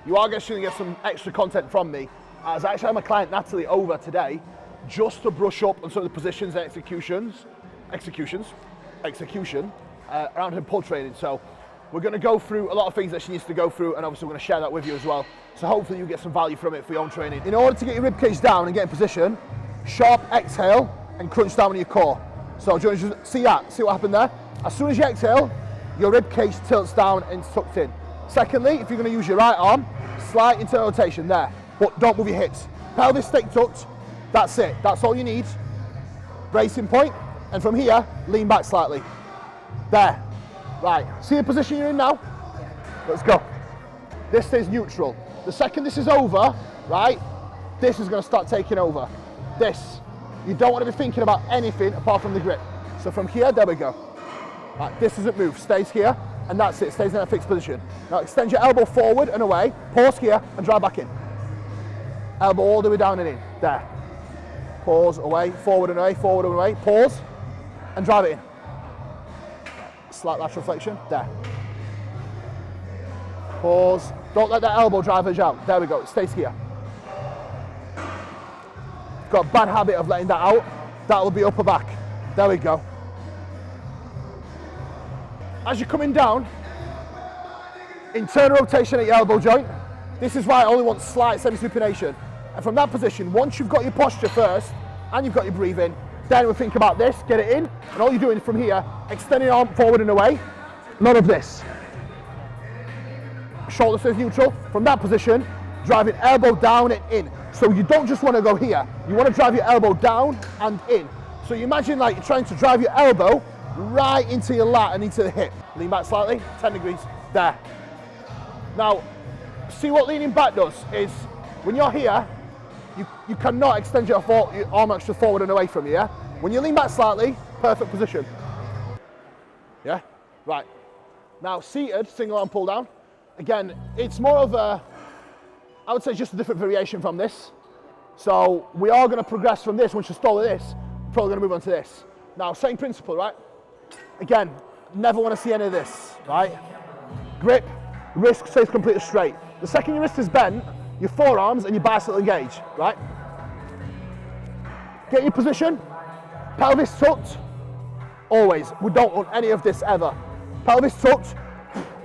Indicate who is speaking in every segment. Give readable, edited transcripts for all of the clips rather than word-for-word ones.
Speaker 1: you are going to get some extra content from me, as I actually had my client Natalie over today just to brush up on some of the positions and execution around her pull training. So we're going to go through a lot of things that she needs to go through, and obviously we're going to share that with you as well. So hopefully you get some value from it for your own training. In order to get your ribcage down and get in position, sharp exhale and crunch down on your core. So do you want to just see that? See what happened there? As soon as you exhale, your ribcage tilts down and it's tucked in. Secondly, if you're going to use your right arm, slight internal rotation there, but don't move your hips. Pelvis stay tucked, that's it. That's all you need. Bracing point, and from here, lean back slightly. There. Right, see the position you're in now? Let's go. This stays neutral. The second this is over, right, this is going to start taking over. This. You don't want to be thinking about anything apart from the grip. So from here, there we go. Right, this doesn't move, stays here, and that's it, stays in a fixed position. Now extend your elbow forward and away, pause here, and drive back in. Elbow all the way down and in, there. Pause, away, forward and away, pause, and drive it in. Slight lateral flexion, there. Pause, don't let that elbow drive edge out. There we go, it stays here. Got a bad habit of letting that out. That will be upper back. There we go. As you're coming down, internal rotation at your elbow joint. This is why I only want slight semi-supination. And from that position, once you've got your posture first, and you've got your breathing, then we'll think about this, get it in, and all you're doing from here, extending your arm forward and away, none of this. Shoulder stays neutral. From that position, driving elbow down and in. So you don't just want to go here, you want to drive your elbow down and in. So you imagine like you're trying to drive your elbow right into your lat and into the hip. Lean back slightly, 10 degrees, there. Now, see what leaning back does is, when you're here, you cannot extend your arm extra forward and away from you, yeah? When you lean back slightly, perfect position. Yeah? Right. Now, seated, single arm pull down. Again, it's more of a, I would say just a different variation from this. So we are going to progress from this. Once you stall this, we're probably going to move on to this. Now, same principle, right? Again, never want to see any of this, right? Grip, wrist stays completely straight. The second your wrist is bent, your forearms and your biceps will engage, right? Get your position, pelvis tucked, always. We don't want any of this ever. Pelvis tucked,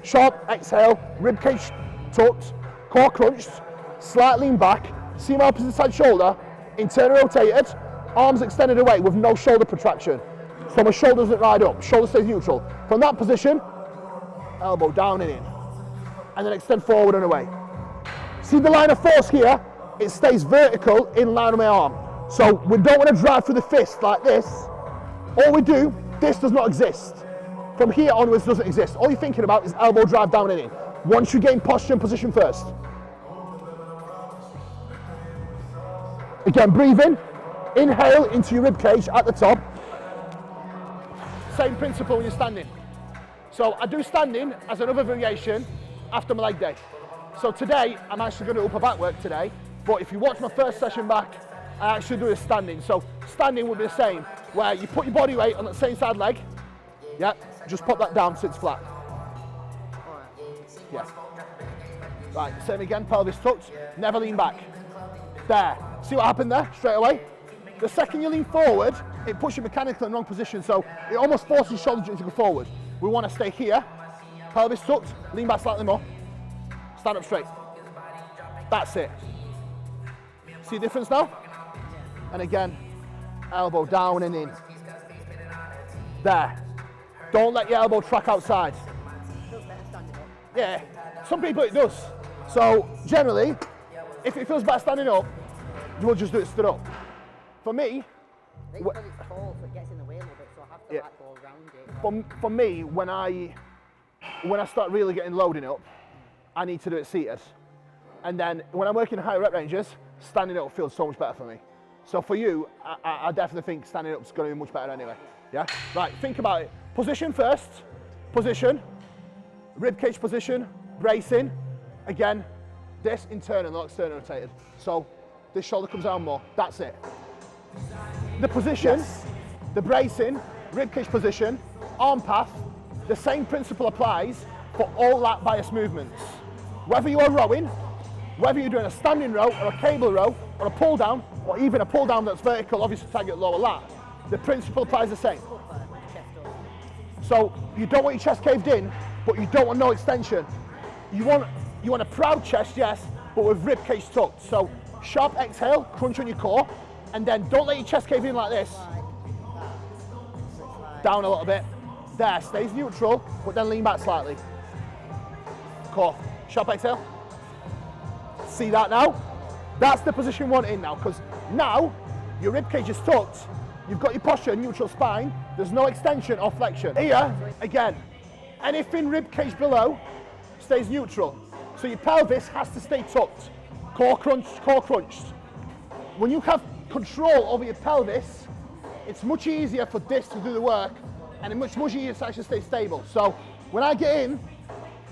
Speaker 1: sharp exhale, ribcage tucked, core crunched, slight lean back, see my opposite side shoulder, internal rotated, arms extended away with no shoulder protraction. So my shoulder doesn't ride up, shoulder stays neutral. From that position, elbow down and in, and then extend forward and away. See the line of force here? It stays vertical in line with my arm. So we don't want to drive through the fist like this. All we do, this does not exist. From here onwards doesn't exist. All you're thinking about is elbow drive down and in. Once you gain posture and position first. Again, breathe in. Inhale into your rib cage at the top. Same principle when you're standing. So I do standing as another variation after my leg day. So today, I'm actually going to upper back work today, but if you watch my first session back, I actually do a standing. So standing would be the same, where you put your body weight on that same side leg, yeah, just pop that down so it's flat. Yeah. Right, same again, pelvis tucked, never lean back. There, see what happened there, straight away? The second you lean forward, it puts you mechanically in the wrong position, so it almost forces your shoulder joint to go forward. We want to stay here, pelvis tucked, lean back slightly more. Stand up straight. That's it. See the difference now? And again, elbow down and in. There. Don't let your elbow track outside. Yeah, some people it does. So generally, if it feels better standing up, you will just do it stood up. For me,
Speaker 2: it's tall, so it gets in the way a little bit, so I have to like go around it.
Speaker 1: For me, when I start really getting loading up, I need to do it seated. And then when I'm working higher rep ranges, standing up feels so much better for me. So for you, I definitely think standing up is going to be much better anyway. Yeah? Right, think about it. Position first. Position. Ribcage position. Bracing. Again, this internal, not external rotated. So this shoulder comes down more. That's it. The position, the bracing, ribcage position, arm path, the same principle applies for all lat bias movements. Whether you are rowing, whether you're doing a standing row or a cable row or a pull down or even a pull down that's vertical, obviously to target lower lat, the principle applies the same. So you don't want your chest caved in, but you don't want no extension. You want a proud chest, yes, but with rib cage tucked. So sharp exhale, crunch on your core, and then don't let your chest cave in like this. Down a little bit. There, stays neutral, but then lean back slightly. Core, sharp exhale. See that now? That's the position you want in now, because now your rib cage is tucked, you've got your posture, neutral spine, there's no extension or flexion. Here, again, anything rib cage below stays neutral. So your pelvis has to stay tucked. Core crunched. When you have control over your pelvis, it's much easier for this to do the work, and it's much easier to actually stay stable. So when I get in,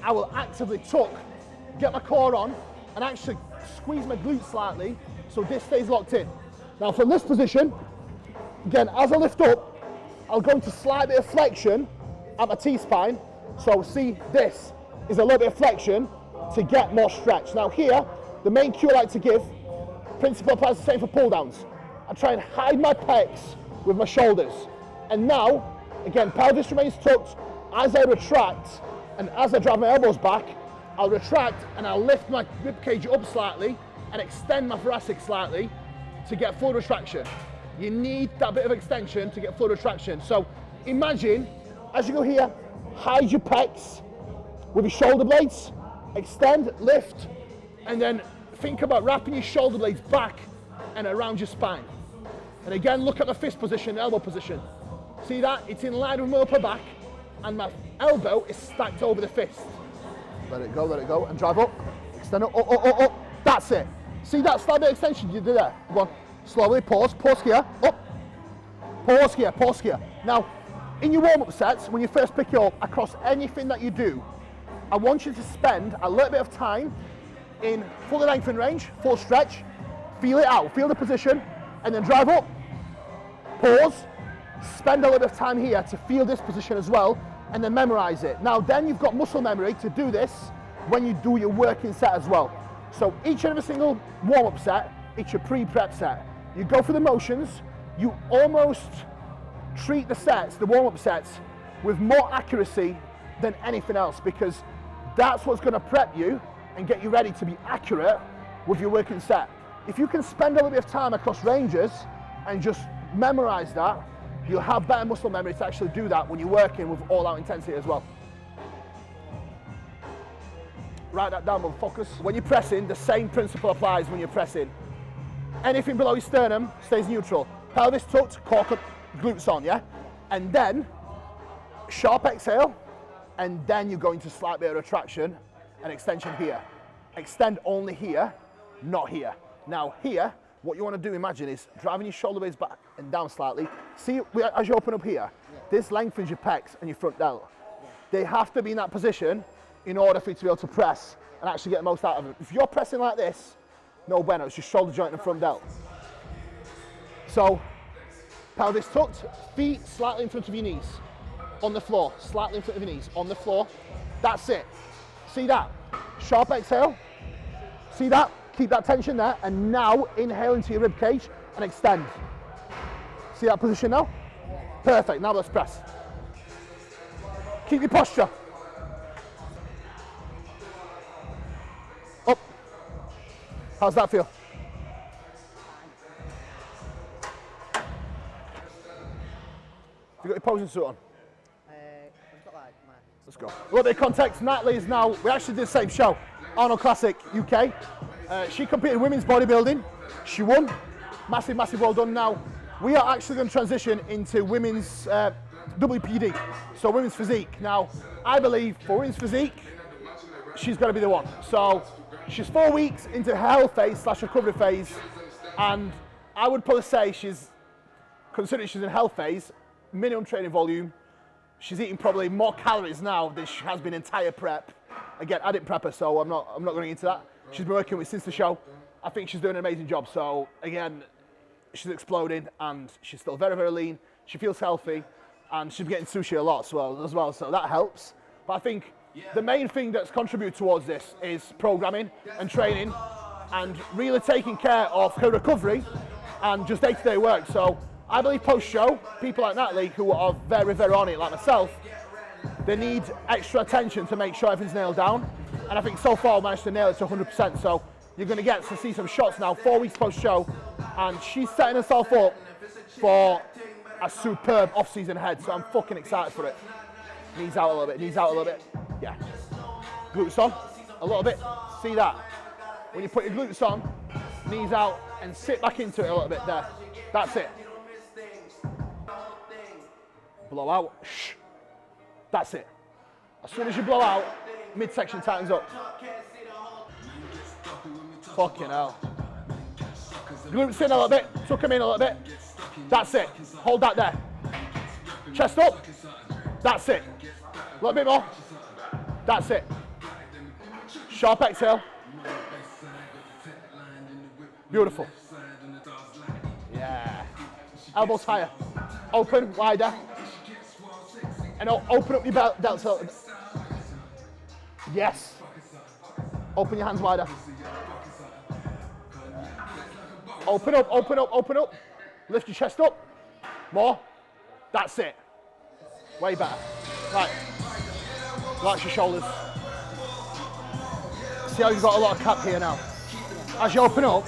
Speaker 1: I will actively tuck, get my core on, and actually squeeze my glutes slightly so this stays locked in. Now from this position, again, as I lift up, I'll go into slight bit of flexion at my T-spine. So see, this is a little bit of flexion to get more stretch. Now here, the main cue I like to give, principle applies the same for pull downs. I try and hide my pecs with my shoulders. And now, again, pelvis remains tucked. As I retract, and as I drive my elbows back, I'll retract and I'll lift my rib cage up slightly and extend my thoracic slightly to get full retraction. You need that bit of extension to get full retraction. So imagine, as you go here, hide your pecs with your shoulder blades, extend, lift, and then think about wrapping your shoulder blades back and around your spine. And again, look at the fist position, elbow position. See that? It's in line with my upper back, and my elbow is stacked over the fist. Let it go, and drive up. Extend up. That's it. See that slight bit of extension you did there? Go on, slowly, pause here, up. Pause here. Now, in your warm-up sets, when you first pick it up, across anything that you do, I want you to spend a little bit of time in full length and range, full stretch, feel it out, feel the position, and then drive up, pause, spend a little bit of time here to feel this position as well, and then memorize it. Now then you've got muscle memory to do this when you do your working set as well. So each and every single warm-up set, it's your pre-prep set. You go through the motions, you almost treat the sets, the warm-up sets, with more accuracy than anything else, because that's what's going to prep you and get you ready to be accurate with your working set. If you can spend a little bit of time across ranges and just memorize that, you'll have better muscle memory to actually do that when you're working with all-out intensity as well. Write that down, but focus. When you're pressing, the same principle applies when you're pressing. Anything below your sternum stays neutral. Pelvis tucked, core glutes on, yeah? And then, sharp exhale, and then you go into slight bit of retraction and extension here. Extend only here, not here. Now here, what you want to do, imagine, is driving your shoulder blades back and down slightly. See, as you open up here, this lengthens your pecs and your front delt. They have to be in that position in order for you to be able to press and actually get the most out of it. If you're pressing like this, no bueno, it's your shoulder joint and front delt. So, pelvis tucked, feet slightly in front of your knees. On the floor, slightly in front of your knees, on the floor. That's it. See that? Sharp exhale. See that? Keep that tension there, and now inhale into your rib cage and extend. See that position now? Perfect, now let's press. Keep your posture. Up. How's that feel? Have you got your posing suit on?
Speaker 2: I've got like my...
Speaker 1: Let's go. A little bit of context, Natalie is now, we actually did the same show, Arnold Classic UK. She competed in women's bodybuilding. She won. Massive well done. Now, we are actually going to transition into women's WPD, so women's physique. Now, I believe for women's physique, she's going to be the one. So, she's 4 weeks into her health phase / recovery phase, and I would probably say considering she's in health phase, minimum training volume, she's eating probably more calories now than she has been entire prep. Again, I didn't prep her, so I'm not going into that. She's been working with since the show. I think she's doing an amazing job. So again, she's exploding, and she's still very lean. She feels healthy, and she's getting sushi a lot as well. So that helps. But I think the main thing that's contributed towards this is programming and training. and really taking care of her recovery and just day-to-day work. So I believe post-show, people like Natalie, who are very, very on it, like myself, they need extra attention to make sure everything's nailed down. And I think so far I managed to nail it to 100%. So you're going to get to see some shots now, 4 weeks post-show, and she's setting herself up for a superb off-season ahead. So I'm fucking excited for it. Knees out a little bit, knees out a little bit. Yeah. Glutes on, a little bit. See that? When you put your glutes on, knees out, and sit back into it a little bit there. That's it. Blow out. Shh. That's it. As soon as you blow out, midsection tightens up. Fucking hell. Glutes in a little bit, tuck them in a little bit. That's it. Hold that there. Chest up. That's it. A little bit more. That's it. Sharp exhale. Beautiful. Yeah. Elbows higher. Open, wider. And open up your delts. Yes. Open your hands wider. Open up, open up, open up. Lift your chest up. More. That's it. Way better. Right. Relax your shoulders. See how you've got a lot of cap here now. As you open up,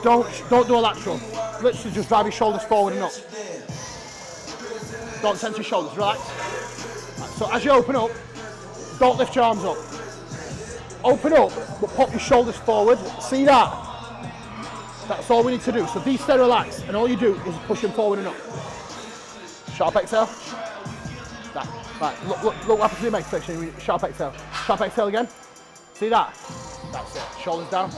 Speaker 1: don't do a lateral. Literally just drive your shoulders forward and up. Don't tense your shoulders, relax. Right, so as you open up, don't lift your arms up. Open up, but pop your shoulders forward. See that? That's all we need to do. So these stay relaxed, and all you do is push them forward and up. Sharp exhale. That. Right, look what happens to your midsection. Sharp exhale. Sharp exhale again. See that? That's it. Shoulders down.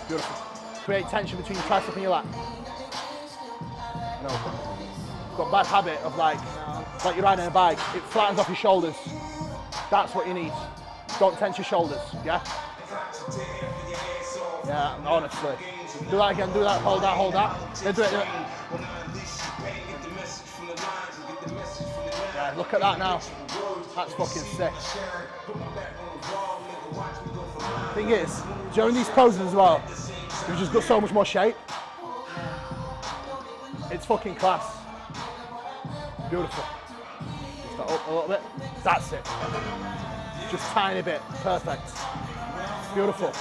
Speaker 1: Beautiful. Create tension between your tricep and your lat. And open. You've got a bad habit of like you're riding a bike, it flattens off your shoulders. That's what you need. Don't tense your shoulders, yeah? Yeah, honestly. Do that again, do that, hold that, hold that. Yeah, do it, do it. Yeah, look at that now. That's fucking sick. Thing is, during these poses as well, you've just got so much more shape. It's fucking class. Beautiful. Lift that up a little bit. That's it. Just tiny bit. Perfect. Beautiful.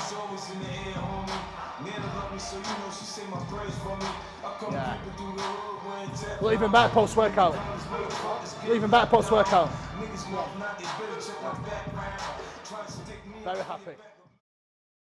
Speaker 1: Yeah. Well, even better post-workout. Even better post-workout. Very happy.